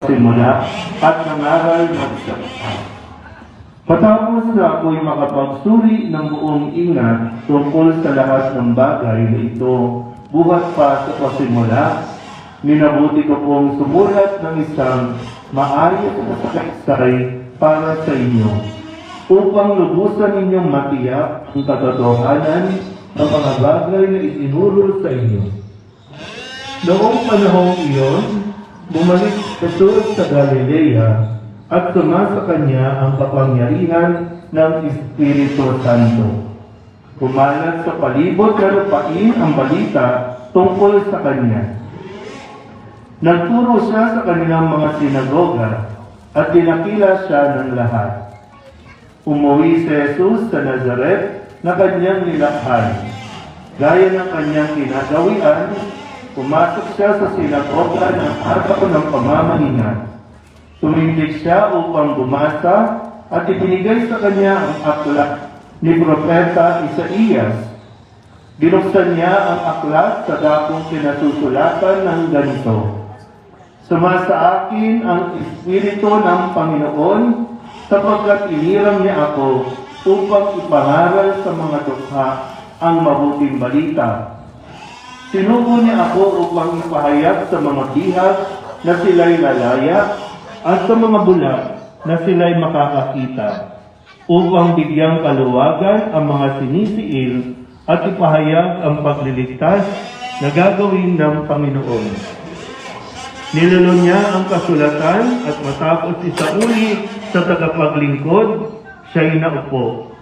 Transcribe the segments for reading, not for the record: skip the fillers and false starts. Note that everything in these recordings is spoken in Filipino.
simula at nangaral magsalita. Matapos na ako'y makapagsuri ng buong ingat tungkol sa lahat ng bagay na ito, buhat pa sa pasimula, minabuti ko pong sumulat ng isang maayos na sakaysay para sa inyo, upang lubusan ninyong matiyak ang katotohanan ng mga bagay na itinuro sa inyo. Noong panahong iyon, bumalik Jesus sa Galilea at sumasa kanya ang kapangyarihan ng Espiritu Santo. Kumalat sa palibot na lupain ang balita tungkol sa kanya. Nagturo siya sa kanilang mga sinagoga at dinakila siya ng lahat. Umuwi si Jesus sa Nazaret na kanyang nilakhan. Gaya ng kanyang kinagawian, pumasok siya sa sinagoga ng araw ng pamamahinga. Tumindig siya upang bumasa at ibinigay sa kanya ang aklat ni Propeta Isaías. Binuksan niya ang aklat sa dakong pinasusulatan ng ganito: "Sumasa akin ang Espiritu ng Panginoon, sapagkat iniram niya ako upang ipangaral sa mga dukha ang mabuting balita. Sinugo niya ako upang ipahayag sa mga bihag na sila'y lalaya at sa mga bulag na sila'y makakakita, upang bigyang kaluwagan ang mga sinisiil at ipahayag ang pagliligtas na gagawin ng Panginoon." Nilalo niya ang kasulatan at matapos isauli sa tagapaglingkod, siya'y naupo.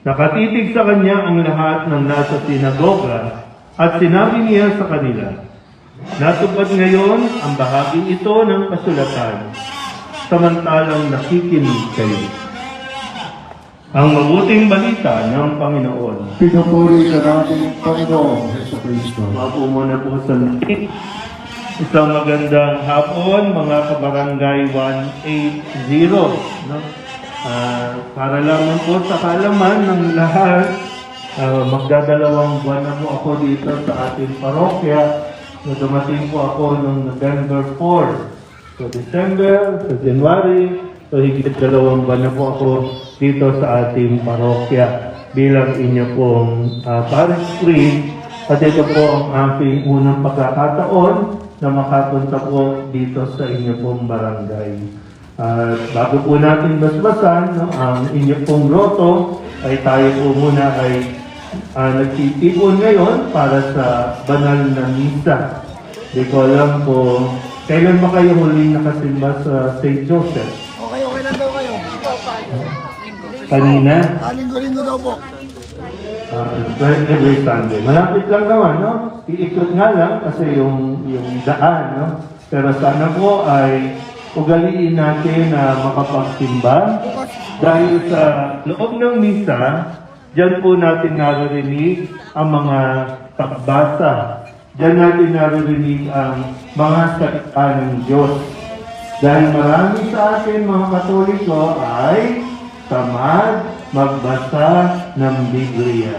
Nakatitig sa kanya ang lahat ng nasa sinagoga at sinabi niya sa kanila, "Natupad ngayon ang bahaging ito ng kasulatan, samantalang nakikinig kayo." Ang mabuting balita ng Panginoon. Pinupuri ka natin, Panginoon Jesucristo. Mapo muna po sa lahat. Isang magandang hapon, mga kabarangay 180. No? Para lamang po sa kalaman ng lahat, magdadalawang buwan na po ako dito sa ating parokya. Dumating po ako noong November 4. So December, sa January, so higit 2 buwan na po ako dito sa ating parokya bilang inyo pong parish priest. At ito po ang aking unang pagkakataon na makapunta po dito sa inyo pong barangay. Bago po natin basbasan ang inyo pong grotto, ay tayo po muna ay nagtitipon ngayon para sa banal na misa. Di ko alam po, kailan ba kayo huling nakasimba sa St. Joseph? Okay lang daw kayo. Kanina? Linggo-linggo daw po. Every Sunday. Malapit lang naman, no? Iikot nga lang kasi yung daan, no? Pero sana po ay ugaliin natin na makapagsimba dahil sa loob ng misa, diyan po natin naririnig ang mga pagbasa. Diyan natin naririnig ang mga salita ng Diyos. Dahil marami sa atin mga Katoliko ay tamad magbasa ng Biblia.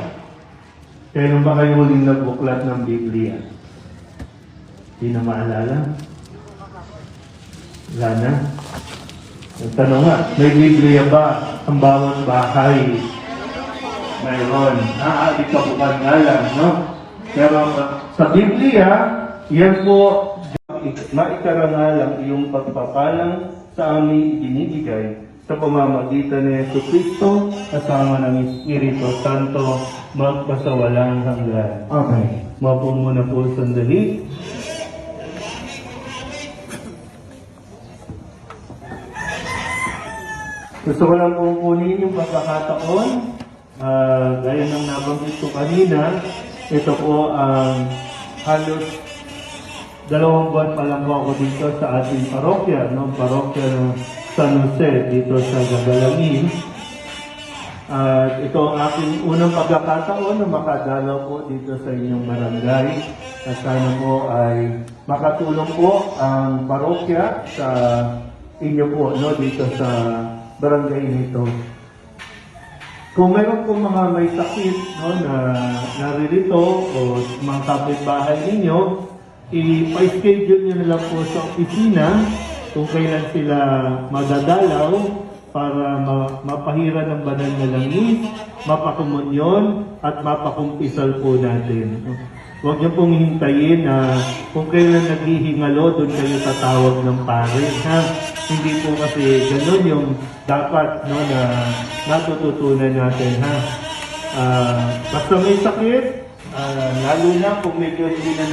Kailan ba kayo huling nagbuklat ng Biblia? Hindi na maalala? Wala na? Tanong nga, may Biblia ba ang bawat bahay? Mayroon. Ikabukan nga lang, no? Pero sa Biblia, yan po, maikarangalang iyong pagpapalang sa aming ibinibigay sa pamamagitan ni Jesucristo kasama ng Espiritu Santo magpasawalang hanggan. Okay. Mapo muna po sandali. Gusto ko lang pong kunin yung pagkakataon. Gaya ng nabanggit ko kanina, ito po ang halos 2 buwan pa lang po ako dito sa ating parokya, no? Parokya ng San Jose dito sa Gagalangin. Ito ang aking unang pagkakataon na makadalaw po dito sa inyong barangay. At sana po ay makatulong po ang parokya sa inyo po, no? Dito sa barangay nito. Kung meron po mga may sakit, no, na naririto o mga kapitbahay ninyo, i-schedule nyo na lang po sa opisina kung kailan sila madadalaw para mapahira ng banal na langis, mapakomunyon, at mapakumpisal po natin. Huwag niyo pong hintayin na kung kailan naghihingalo, doon kayo tatawag ng pare. Ha? Hindi po kasi ganun yung dapat no, na natututunan natin. Ha? Basta may sakit, lalo na kung medyo hindi na